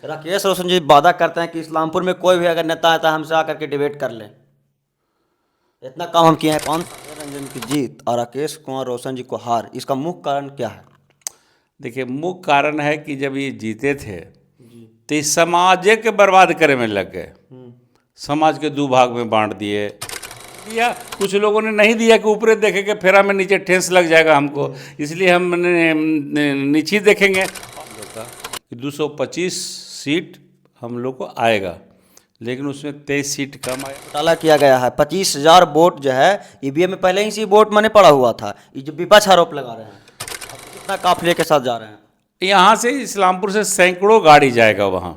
राकेश रोशन जी वादा करते हैं कि इस्लामपुर में कोई भी अगर नेता आता है हमसे आकर के डिबेट कर ले। इतना काम हम किए हैं। कौन रंजन की जीत और राकेश कुमार रोशन जी को हार, इसका मुख्य कारण क्या है? देखिए, मुख्य कारण है कि जब ये जीते थे तो इस समाज के बर्बाद करे में लग गए। समाज के दो भाग में बांट दिए। दिया कुछ लोगों ने नहीं दिया कि ऊपरे देखेंगे फेरा में नीचे ठेस लग जाएगा हमको, इसलिए हम नीचे ही देखेंगे। कि 225 सीट हम लोग को आएगा, लेकिन उसमें 23 सीट कम आया। घोटाला किया गया है। 25,000 वोट जो है ईवीएम में पहले ही से वोट मैंने पड़ा हुआ था। ये जो विपक्ष आरोप लगा रहे हैं, अब कितना काफिले के साथ जा रहे हैं? यहाँ से इस्लामपुर से सैकड़ों गाड़ी जाएगा वहाँ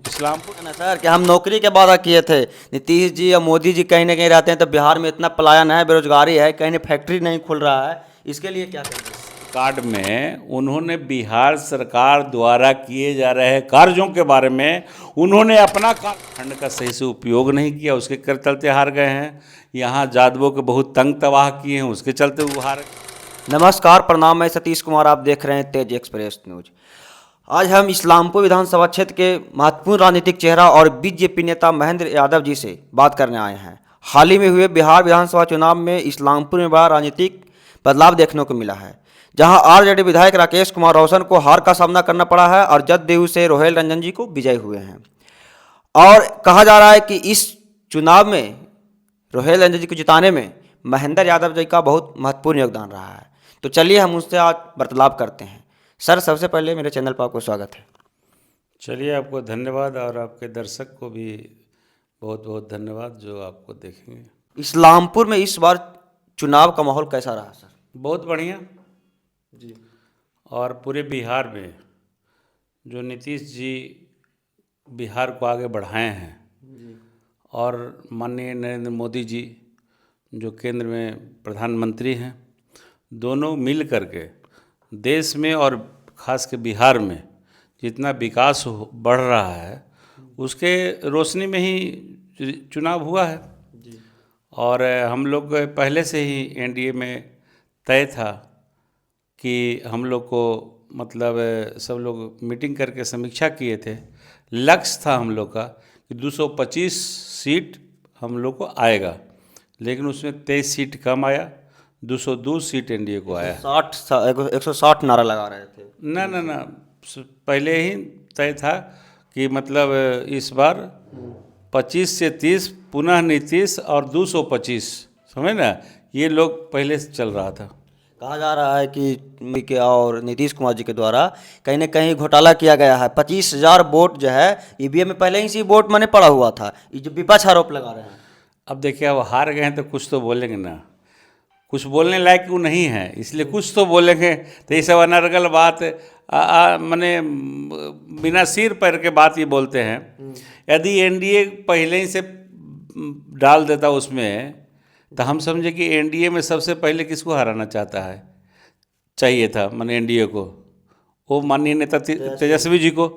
इस्लामपुर। है ना सर कि हम नौकरी के वादा किए थे। नीतीश जी या मोदी जी कहीं ना कहीं रहते हैं तो बिहार में इतना पलायन है, बेरोजगारी है, कहीं फैक्ट्री नहीं खुल रहा है, इसके लिए क्या करेंगे? कार्ड में उन्होंने बिहार सरकार द्वारा किए जा रहे कार्यों के बारे में उन्होंने अपना फंड का सही से उपयोग नहीं किया, उसके चलते हार गए हैं। यहाँ जादवों के बहुत तंग तबाह किए हैं, उसके चलते वो हार गए। नमस्कार, प्रणाम, मैं सतीश कुमार, आप देख रहे हैं तेज एक्सप्रेस न्यूज। आज हम इस्लामपुर विधानसभा क्षेत्र के महत्वपूर्ण राजनीतिक चेहरा और बीजेपी नेता महेंद्र यादव जी से बात करने आए हैं। हाल ही में हुए बिहार विधानसभा चुनाव में इस्लामपुर में बड़ा राजनीतिक बदलाव देखने को मिला है, जहां आरजेडी विधायक राकेश कुमार रोशन को हार का सामना करना पड़ा है और जदयू से रोहेल रंजन जी को विजयी हुए हैं। और कहा जा रहा है कि इस चुनाव में रोहेल रंजन जी को जिताने में महेंद्र यादव जी का बहुत महत्वपूर्ण योगदान रहा है। तो चलिए हम उनसे आज वार्तालाप करते हैं। सर, सबसे पहले मेरे चैनल पर आपको स्वागत है। चलिए, आपको धन्यवाद और आपके दर्शक को भी बहुत बहुत धन्यवाद जो आपको देखेंगे। इस्लामपुर में इस बार चुनाव का माहौल कैसा रहा सर? बहुत बढ़िया जी। और पूरे बिहार में जो नीतीश जी बिहार को आगे बढ़ाए हैं और माननीय नरेंद्र मोदी जी जो केंद्र में प्रधानमंत्री हैं, दोनों मिल करके देश में और ख़ास के बिहार में जितना विकास बढ़ रहा है उसके रोशनी में ही चुनाव हुआ है। और हम लोग पहले से ही एनडीए में तय था कि हम लोग को मतलब सब लोग मीटिंग करके समीक्षा किए थे। लक्ष्य था हम लोग का कि 225 सीट हम लोग को आएगा, लेकिन उसमें 23 सीट कम आया, 202 सीट एनडीए को आया। 160 नारा लगा रहे थे। ना पहले ही तय था कि मतलब इस बार 25 से 30 पुनः नीतीश और 225, समझ ना, ये लोग पहले से चल रहा था। कहा जा रहा है कि के और नीतीश कुमार जी के द्वारा कहीं ना कहीं घोटाला किया गया है। 25,000 वोट जो है ईवीएम में पहले ही से वोट मैंने पड़ा हुआ था। ये जो विपक्ष आरोप लगा रहे हैं। अब देखिए, अब हार गए हैं तो कुछ तो बोलेंगे ना, कुछ बोलने लायक वो नहीं है, इसलिए कुछ तो बोलेंगे। तो ये सब अनर्गल बात माने बिना सिर पैर के बात ये बोलते हैं। यदि एनडीए पहले ही से डाल देता उसमें तो हम समझे कि एनडीए में सबसे पहले किसको हराना चाहता है, चाहिए था माने एनडीए को, वो माननीय नेता तेजस्वी जी को।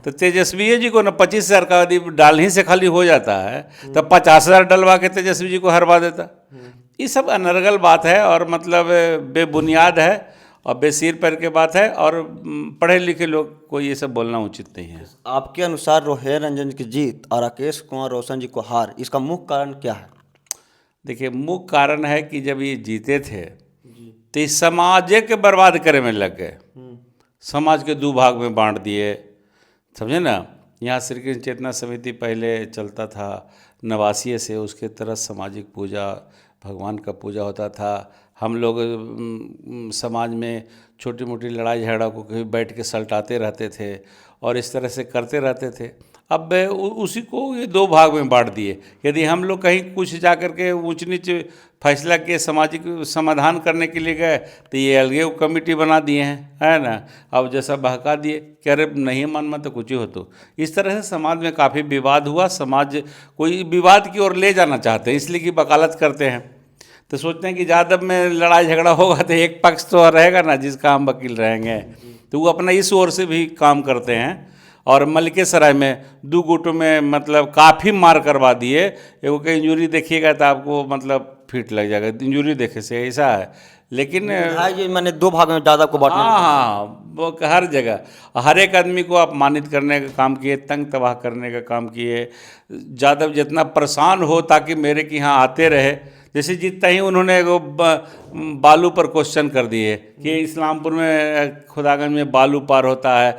तो तेजस्वी जी को ना 25,000 का यदि डाल ही से खाली हो जाता है तो 50,000 डलवा के तेजस्वी जी को हरवा देता। ये सब अनर्गल बात है और मतलब बेबुनियाद है और बेसिर पैर के बात है, और पढ़े लिखे लोग को ये सब बोलना उचित नहीं है। आपके अनुसार रोहेल रंजन की जीत और राकेश कुमार रोशन जी को हार, इसका मुख्य कारण क्या है? देखिए, मुख्य कारण है कि जब ये जीते थे तो इस समाज के बर्बाद करे में लग गए। समाज के दो भाग में बांट दिए, समझे ना। यहाँ श्री कृष्ण चेतना समिति पहले चलता था नवासी से, उसके तरह सामाजिक पूजा, भगवान का पूजा होता था। हम लोग समाज में छोटी मोटी लड़ाई झगड़ा को कहीं बैठ के सलटाते रहते थे और इस तरह से करते रहते थे। अब उसी को ये दो भाग में बांट दिए। यदि हम लोग कहीं कुछ जा कर के ऊंच नीच फैसला के सामाजिक समाधान करने के लिए गए तो ये अलगे कमेटी बना दिए हैं, है ना। अब जैसा बहका दिए कि अरे नहीं मानना तो कुछ ही हो। तो इस तरह से समाज में काफ़ी विवाद हुआ। समाज कोई विवाद की ओर ले जाना चाहते हैं, इसलिए कि वकालत करते हैं। तो सोचते हैं कि जादव में लड़ाई झगड़ा होगा तो एक पक्ष तो रहेगा ना जिसका हम वकील रहेंगे, तो वो अपना इस ओर से भी काम करते हैं। और मलिकेसराय में 2 गुटों में मतलब काफ़ी मार करवा दिए। एगो के इंजरी देखिएगा तो आपको मतलब फिट लग जाएगा, इंजरी देखे से ऐसा है लेकिन विधायक जी मैंने दो भाग में ज़्यादा को बांटने हाँ हाँ, वो हर जगह हर एक आदमी को अपमानित करने का काम किए, तंग तबाह करने का काम किए। यादव जितना परेशान हो ताकि मेरे के यहाँ आते रहे, जैसे जीतता ही उन्होंने वो बालू पर क्वेश्चन कर दिए कि इस्लामपुर में खुदागंज में बालू पार होता है,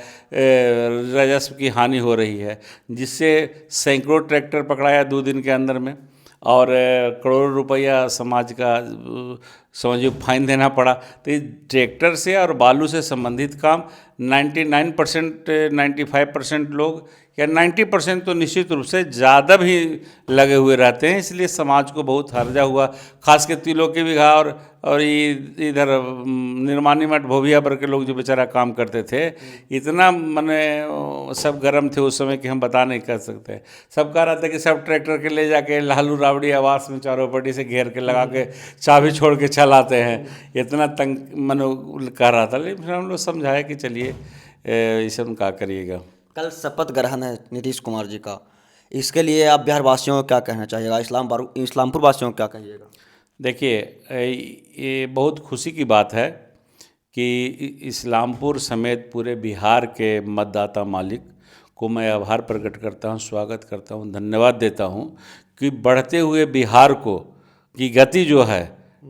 राजस्व की हानि हो रही है, जिससे सैकड़ों ट्रैक्टर पकड़ाया 2 दिन के अंदर में, और करोड़ों रुपया समाज का समझिए फाइन देना पड़ा। तो इस ट्रैक्टर से और बालू से संबंधित काम 99% 95% लोग या 90% तो निश्चित रूप से ज़्यादा भी लगे हुए रहते हैं, इसलिए समाज को बहुत हर्जा हुआ। खास के तिलों के बिघा और इधर निर्माणी मठ भोभिया पर के लोग जो बेचारा काम करते थे, इतना माने सब गर्म थे उस समय कि हम बता नहीं कर सकते। सब कह रहा था कि सब ट्रैक्टर के ले जाके लालू राबड़ी आवास में चारों पट्टी से घेर के लगा के चाबी छोड़ के चलाते हैं, इतना तंग मनो कह रहा था। लेकिन हम लोग समझाए कि चलिए इसे हम क्या करिएगा। कल शपथ ग्रहण है नीतीश कुमार जी का, इसके लिए आप बिहार वासियों को क्या कहना चाहिएगा, इस्लामपुर वासियों को क्या कहिएगा? देखिए, ये बहुत खुशी की बात है कि इस्लामपुर समेत पूरे बिहार के मतदाता मालिक को मैं आभार प्रकट करता हूँ, स्वागत करता हूँ, धन्यवाद देता हूँ कि बढ़ते हुए बिहार को की गति जो है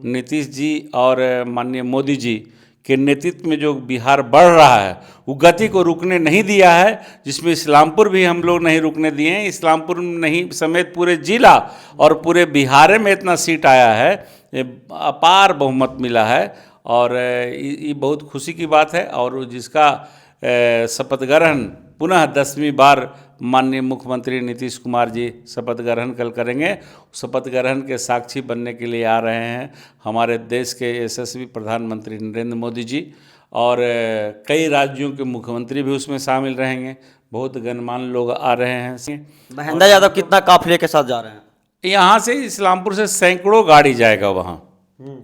नीतीश जी और माननीय मोदी जी के नेतृत्व में जो बिहार बढ़ रहा है, वो गति को रुकने नहीं दिया है, जिसमें इस्लामपुर भी हम लोग नहीं रुकने दिए हैं। इस्लामपुर नहीं समेत पूरे जिला और पूरे बिहार में इतना सीट आया है, अपार बहुमत मिला है, और ये बहुत खुशी की बात है। और जिसका शपथ ग्रहण पुनः 10वीं बार माननीय मुख्यमंत्री नीतीश कुमार जी शपथ ग्रहण कल करेंगे। शपथ ग्रहण के साक्षी बनने के लिए आ रहे हैं हमारे देश के यशस्वी प्रधानमंत्री नरेंद्र मोदी जी, और कई राज्यों के मुख्यमंत्री भी उसमें शामिल रहेंगे। बहुत गणमान्य लोग आ रहे हैं। महेंद्र यादव कितना काफिले के साथ जा रहे हैं? यहाँ से इस्लामपुर से सैकड़ों गाड़ी जाएगा, वहाँ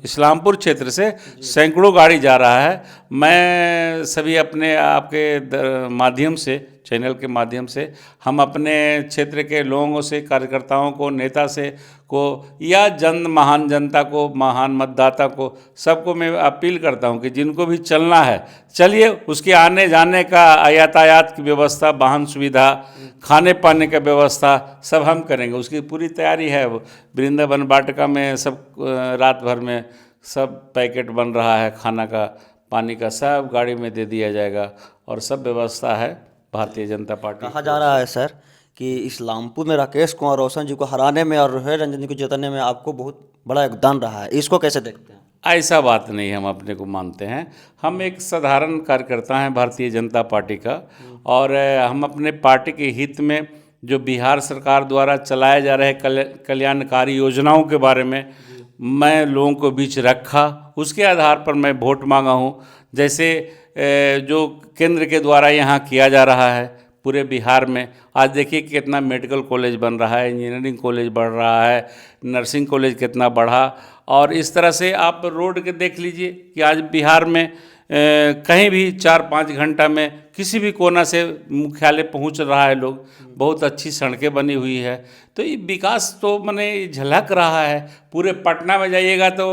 इस्लामपुर क्षेत्र से सैकड़ों गाड़ी जा रहा है। मैं सभी अपने आपके माध्यम से, चैनल के माध्यम से, हम अपने क्षेत्र के लोगों से, कार्यकर्ताओं को, नेता से को या महान जनता को, महान मतदाता को, सबको मैं अपील करता हूं कि जिनको भी चलना है चलिए। उसके आने जाने का, यातायात की व्यवस्था, वाहन सुविधा, खाने पाने का व्यवस्था सब हम करेंगे, उसकी पूरी तैयारी है। वृंदावन वाटिका में सब रात भर में सब पैकेट बन रहा है, खाना का, पानी का, सब गाड़ी में दे दिया जाएगा, और सब व्यवस्था है भारतीय जनता पार्टी। कहा जा रहा है सर कि इस्लामपुर में राकेश कुमार रोशन जी को हराने में और रोहित रंजन जी को जिताने में आपको बहुत बड़ा योगदान रहा है, इसको कैसे देखते हैं? ऐसा बात नहीं, हम अपने को मानते हैं। हम एक साधारण कार्यकर्ता हैं भारतीय जनता पार्टी का, और हम अपने पार्टी के हित में जो बिहार सरकार द्वारा चलाए जा रहे कल्याणकारी योजनाओं के बारे में मैं लोगों को बीच रखा, उसके आधार पर मैं वोट मांगा हूँ। जैसे जो केंद्र के द्वारा यहाँ किया जा रहा है पूरे बिहार में, आज देखिए कितना मेडिकल कॉलेज बन रहा है, इंजीनियरिंग कॉलेज बढ़ रहा है, नर्सिंग कॉलेज कितना बढ़ा, और इस तरह से आप रोड के देख लीजिए कि आज बिहार में कहीं भी 4-5 घंटा में किसी भी कोना से मुख्यालय पहुंच रहा है लोग। बहुत अच्छी सड़कें बनी हुई है, तो ये विकास तो माने झलक रहा है। पूरे पटना में जाइएगा तो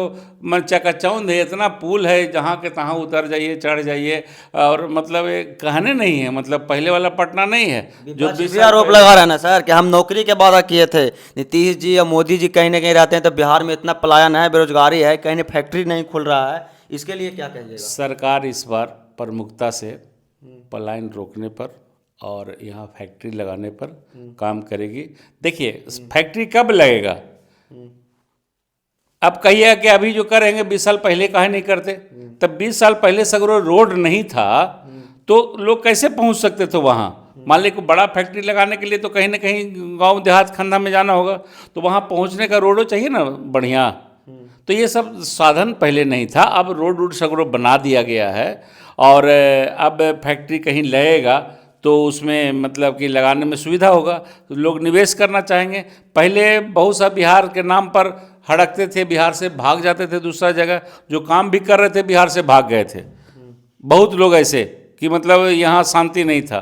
मन चकाचौंध है, इतना पुल है, जहाँ के तहाँ उतर जाइए, चढ़ जाइए, और मतलब ये कहने नहीं है, मतलब पहले वाला पटना नहीं है। जो भी आरोप लगा रहा है ना सर कि हम नौकरी के वादा किए थे, नीतीश जी या मोदी जी कहीं ना कहीं रहते हैं तो बिहार में इतना पलायन है, बेरोजगारी है, कहीं फैक्ट्री नहीं खुल रहा है, इसके लिए क्या कहिएगा? सरकार इस बार प्रमुखता से पलायन रोकने पर और यहाँ फैक्ट्री लगाने पर काम करेगी। देखिए, फैक्ट्री कब लगेगा? अब कहिए कि अभी जो करेंगे 20 साल पहले काहे नहीं करते? तब 20 साल पहले सगरो रोड नहीं था तो लोग कैसे पहुंच सकते थे वहाँ? मान लीजिए बड़ा फैक्ट्री लगाने के लिए तो कहीं ना कहीं गांव देहात खंडा में जाना होगा, तो वहाँ पहुँचने का रोड चाहिए ना बढ़िया। तो ये सब साधन पहले नहीं था, अब रोड सगरो बना दिया गया है, और अब फैक्ट्री कहीं लगेगा तो उसमें मतलब कि लगाने में सुविधा होगा, तो लोग निवेश करना चाहेंगे। पहले बहुत सा बिहार के नाम पर हड़कते थे, बिहार से भाग जाते थे दूसरा जगह, जो काम भी कर रहे थे बिहार से भाग गए थे। बहुत लोग ऐसे कि मतलब यहाँ शांति नहीं था।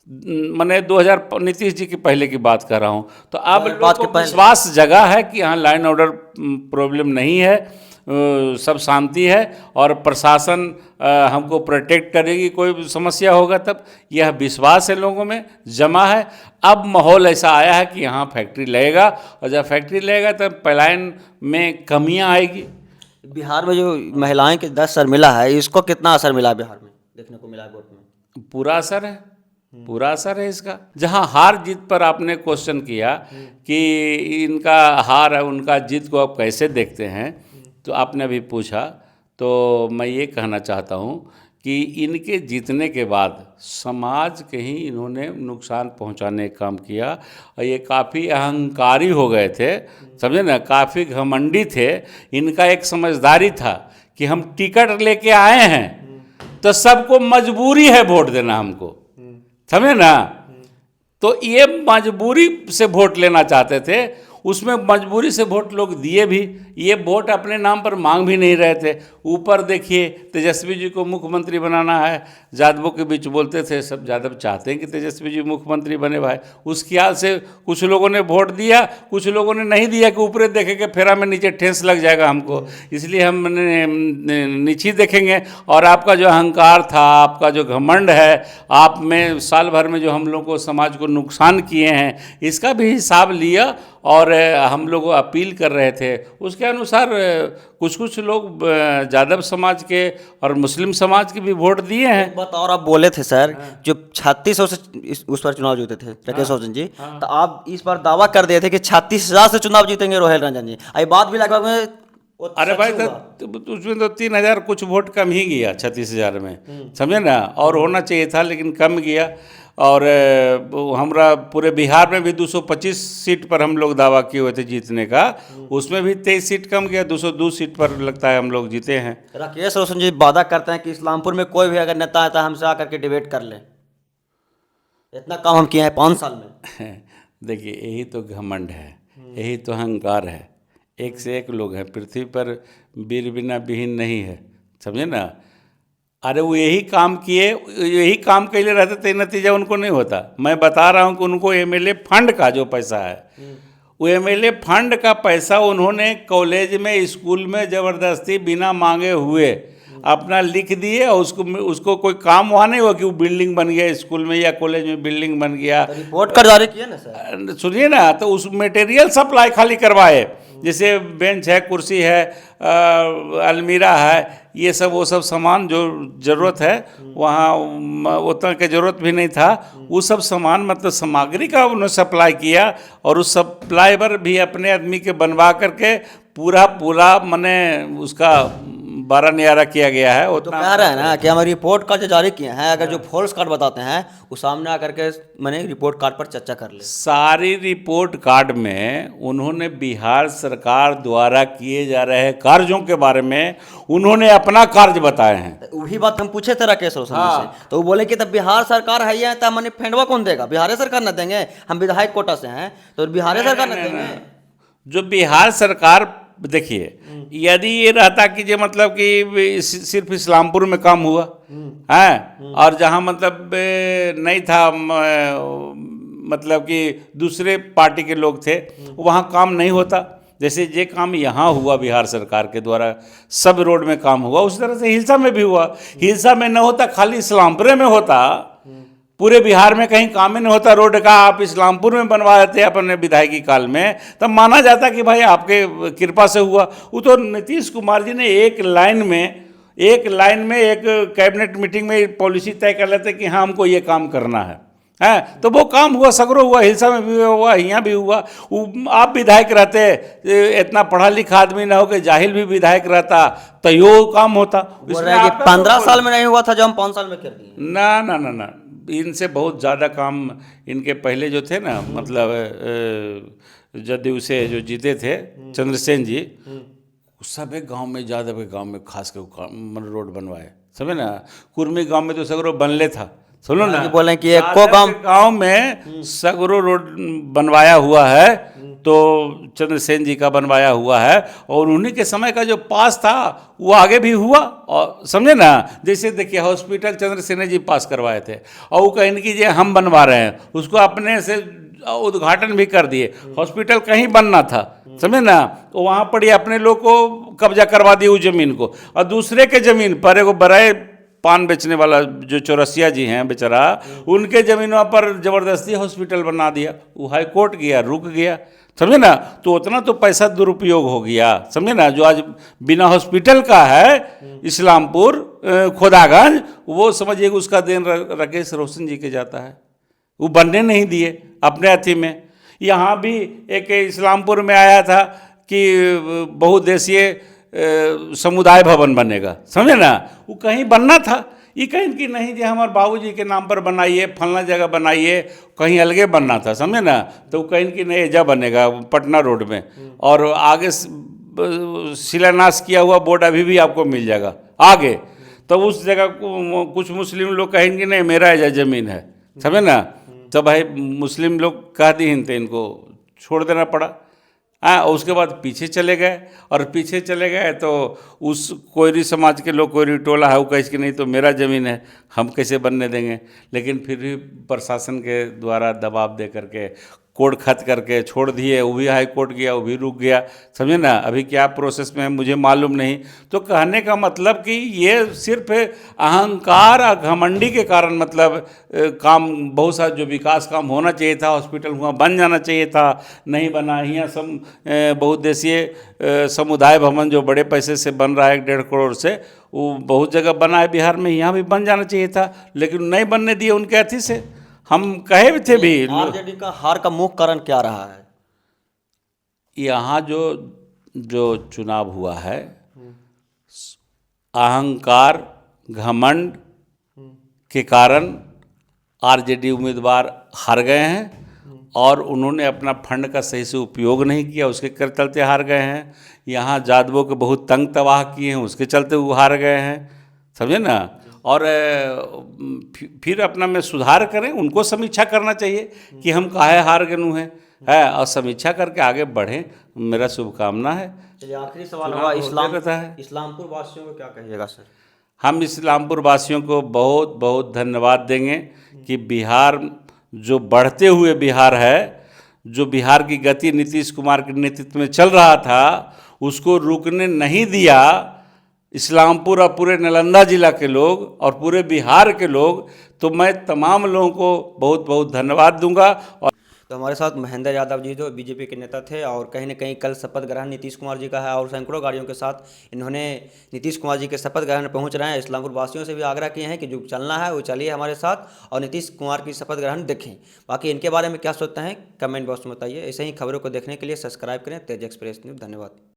मैंने 2000 नीतीश जी के पहले की बात कर रहा हूँ, तो अब लोगों को विश्वास जगह है कि यहाँ लाइन ऑर्डर प्रॉब्लम नहीं है। सब शांति है और प्रशासन हमको प्रोटेक्ट करेगी, कोई समस्या होगा तब, यह विश्वास है लोगों में जमा है। अब माहौल ऐसा आया है कि यहाँ फैक्ट्री लगेगा और जब फैक्ट्री लगेगा तब पलायन में कमियाँ आएगी। बिहार में जो महिलाएं के 10 असर मिला है, इसको कितना असर मिला बिहार में देखने को मिला है वोट में? पूरा असर है, पूरा असर है इसका। जहाँ हार जीत पर आपने क्वेश्चन किया कि इनका हार है उनका जीत को आप कैसे देखते हैं, तो आपने अभी पूछा, तो मैं ये कहना चाहता हूँ कि इनके जीतने के बाद समाज के ही इन्होंने नुकसान पहुंचाने का काम किया और ये काफ़ी अहंकारी हो गए थे, समझे ना, काफ़ी घमंडी थे। इनका एक समझदारी था कि हम टिकट लेके आए हैं तो सबको मजबूरी है वोट देना हमको, समझे ना। तो ये मजबूरी से वोट लेना चाहते थे, उसमें मजबूरी से वोट लोग दिए भी। ये वोट अपने नाम पर मांग भी नहीं रहे थे। ऊपर देखिए तेजस्वी जी को मुख्यमंत्री बनाना है, यादवों के बीच बोलते थे सब यादव चाहते हैं कि तेजस्वी जी मुख्यमंत्री बने भाई। उस ख्याल से कुछ लोगों ने वोट दिया, कुछ लोगों ने नहीं दिया कि ऊपरे देखेंगे फेरा में नीचे ठेस लग जाएगा हमको, इसलिए हम नीचे देखेंगे। और आपका जो अहंकार था, आपका जो घमंड है, आप में साल भर में जो हम लोग को समाज को नुकसान किए हैं, इसका भी हिसाब लिया और हम लोग अपील कर रहे थे। उसके अनुसार कुछ लोग यादव समाज के और मुस्लिम समाज के भी वोट दिए हैं। एक बात और आप बोले थे सर, जो 3600 से उस पर चुनाव जीते थे राकेश रोशन जी, तो आप इस बार दावा कर दिए थे कि 36,000 से चुनाव जीतेंगे रोहिल रंजन जी। ये बात भी लगभग में अरे भाई तो उसमें तो 3,000 कुछ वोट कम ही गया 36,000 में, समझे ना। और होना चाहिए था लेकिन कम गया। और हमरा पूरे बिहार में भी 225 सीट पर हम लोग दावा किए हुए थे जीतने का, उसमें भी 23 सीट कम गया, 202 सीट पर लगता है हम लोग जीते हैं। राकेश रोशन जी वादा करते हैं कि इस्लामपुर में कोई भी अगर नेता आता है हमसे आकर के डिबेट कर ले। इतना काम हम किए हैं 5 साल में। देखिए यही तो घमंड है, यही तो अहंकार है। एक से एक लोग हैं, पृथ्वी पर वीर बिना विहीन नहीं है, समझे ना। अरे वो यही काम किए, यही काम के लिए रहते थे, नतीजा उनको नहीं होता। मैं बता रहा हूँ कि उनको एमएलए फंड का जो पैसा है, वो एमएलए फंड का पैसा उन्होंने कॉलेज में, स्कूल में ज़बरदस्ती बिना मांगे हुए अपना लिख दिए और उसको कोई काम वहाँ नहीं हुआ कि वो बिल्डिंग बन गया स्कूल में या कॉलेज में बिल्डिंग बन गया। रिपोर्ट कर जारी किया ना सर, सुनिए ना, तो उस मटेरियल सप्लाई खाली करवाए, जैसे बेंच है, कुर्सी है, अलमीरा है, ये सब वो सब सामान जो ज़रूरत है वहाँ उतना की ज़रूरत भी नहीं था। वो सब सामान मतलब सामग्री का उन्होंने सप्लाई किया और उस सप्लाई पर भी अपने आदमी के बनवा करके पूरा मने उसका बारह नियारा किया गया है। तो कह रहे हैं ना कि हमारी रिपोर्ट कार्ड जो जारी किए हैं, अगर जो फॉल्स कार्ड बताते हैं वो सामने आकर के मैंने रिपोर्ट कार्ड पर चर्चा कर ले। सारी रिपोर्ट कार्ड में उन्होंने बिहार सरकार द्वारा किए जा रहे कार्यों के बारे में उन्होंने अपना कार्य बताए हैं। वही बात हम पूछे थे राकेश रोशन से, तो वो बोले कि तब बिहार सरकार है ये, तब मैंने फेंडवा कौन देगा? बिहार सरकार न देंगे, हम विधायक कोटा से हैं तो बिहार सरकार न देंगे। जो बिहार सरकार, देखिए यदि ये रहता कि जो मतलब कि सिर्फ इस्लामपुर में काम हुआ है और जहाँ मतलब नहीं था, मतलब कि दूसरे पार्टी के लोग थे, वहाँ काम नहीं होता। जैसे ये काम यहाँ हुआ बिहार सरकार के द्वारा, सब रोड में काम हुआ, उस तरह से हिलसा में भी हुआ। हिलसा में न होता, खाली इस्लामपुर में होता, पूरे बिहार में कहीं काम ही नहीं होता रोड का, आप इस्लामपुर में बनवा देते अपने विधायकी काल में, तब माना जाता कि भाई आपके कृपा से हुआ। वो तो नीतीश कुमार जी ने एक लाइन में एक कैबिनेट मीटिंग में पॉलिसी तय कर लेते कि हाँ हमको ये काम करना है, तो वो काम हुआ, सगरो हुआ, हिलसा में भी हुआ, यहाँ भी हुआ। आप विधायक रहते, इतना पढ़ा लिखा आदमी ना हो कि जाहिल भी विधायक रहता तो यो काम होता। 15 साल में नहीं हुआ था जो हम 5 साल में कर दिए। ना, इनसे बहुत ज़्यादा काम इनके पहले जो थे ना, मतलब जदयू से जो जीते थे चंद्रसेन जी, सब एक गांव में, यादव के गांव में खास कर रोड बनवाए, समझे ना। कुर्मी गांव में तो सगरो बनले था, सुनो ना, बोले कि एक को गांव में सगरो रोड बनवाया हुआ है, तो चंद्रसेन जी का बनवाया हुआ है। और उन्हीं के समय का जो पास था वो आगे भी हुआ, और समझे ना। जैसे देखिए हॉस्पिटल चंद्रसेन जी पास करवाए थे और वो कहीं कि जो हम बनवा रहे हैं, उसको अपने से उद्घाटन भी कर दिए। हॉस्पिटल कहीं बनना था, समझे ना, तो वहाँ पर ये अपने लोग को कब्जा करवा दिए उस जमीन को, और दूसरे के जमीन पर एगो बड़े पान बेचने वाला जो चौरसिया जी हैं बेचारा, उनके जमीनों पर जबरदस्ती हॉस्पिटल बना दिया। वो हाई कोर्ट गया, रुक गया, समझे ना। तो उतना तो पैसा दुरुपयोग हो गया, समझे ना। जो आज बिना हॉस्पिटल का है इस्लामपुर खोदागंज, वो समझिए उसका देन राकेश रोशन जी के जाता है। वो बनने नहीं दिए अपने अथी में। यहाँ भी एक इस्लामपुर में आया था कि बहुउद्देशीय समुदाय भवन बनेगा, समझे ना। वो कहीं बनना था, ये कहीं कि नहीं जी हमारे बाबूजी के नाम पर बनाइए, फलना जगह बनाइए, कहीं अलगे बनना था, समझे ना। तो कहीं कि नहीं एजा बनेगा पटना रोड में, और आगे शिलान्यास किया हुआ बोर्ड अभी भी आपको मिल जाएगा आगे। तो उस जगह को कुछ मुस्लिम लोग कहेंगे नहीं मेरा एजा ज़मीन है, समझे ना। तो भाई मुस्लिम लोग कह दी तो इनको छोड़ देना पड़ा। और उसके बाद पीछे चले गए, और पीछे चले गए तो उस कोयरी समाज के लोग, कोयरी टोला है, वो कहे कि नहीं तो मेरा ज़मीन है, हम कैसे बनने देंगे। लेकिन फिर भी प्रशासन के द्वारा दबाव दे करके कोर्ट खत करके छोड़ दिए। वो भी हाई कोर्ट गया, वो भी रुक गया, समझे ना। अभी क्या प्रोसेस में है मुझे मालूम नहीं। तो कहने का मतलब कि ये सिर्फ अहंकार और घमंडी के कारण, मतलब काम बहुत सारा जो विकास काम होना चाहिए था, हॉस्पिटल वहाँ बन जाना चाहिए था, नहीं बना। यहाँ बहुउद्देशीय समुदाय भवन जो बड़े पैसे से बन रहा है 1.5 करोड़ से, वो बहुत जगह बना है बिहार में, यहाँ भी बन जाना चाहिए था, लेकिन नहीं बनने दिए उनके अथी से। हम कहे भी थे भी। आरजेडी का हार का मुख्य कारण क्या रहा है? यहाँ जो चुनाव हुआ है, अहंकार घमंड के कारण आरजेडी उम्मीदवार हार गए हैं, और उन्होंने अपना फंड का सही से उपयोग नहीं किया, उसके चलते हार गए हैं। यहाँ जादवों के बहुत तंग तबाह किए हैं, उसके चलते वो हार गए हैं, समझे ना। और फिर अपना में सुधार करें, उनको समीक्षा करना चाहिए कि हम काहे हार गए हैं, और समीक्षा करके आगे बढ़ें। मेरा शुभकामना है। चलिए आखिरी सवाल होगा, इस्लामपुर वासियों को क्या कहिएगा सर? हम इस्लामपुर वासियों को बहुत बहुत धन्यवाद देंगे कि बिहार जो बढ़ते हुए बिहार है, जो बिहार की गति नीतीश कुमार के नेतृत्व में चल रहा था, उसको रुकने नहीं दिया इस्लामपुर और पूरे नालंदा जिला के लोग और पूरे बिहार के लोग। तो मैं तमाम लोगों को बहुत बहुत धन्यवाद दूंगा। और तो हमारे साथ महेंद्र यादव जी जो बीजेपी के नेता थे, और कहीं ना कहीं कल शपथ ग्रहण नीतीश कुमार जी का है, और सैकड़ों गाड़ियों के साथ इन्होंने नीतीश कुमार जी के शपथ ग्रहण में पहुंच रहे हैं। इस्लामपुर वासियों से भी आग्रह किए हैं कि जो चलना है वो चलिए हमारे साथ, और नीतीश कुमार की शपथ ग्रहण देखें। बाकी इनके बारे में क्या सोचते हैं कमेंट बॉक्स में बताइए। ऐसे ही खबरों को देखने के लिए सब्सक्राइब करें तेज एक्सप्रेस न्यूज़। धन्यवाद।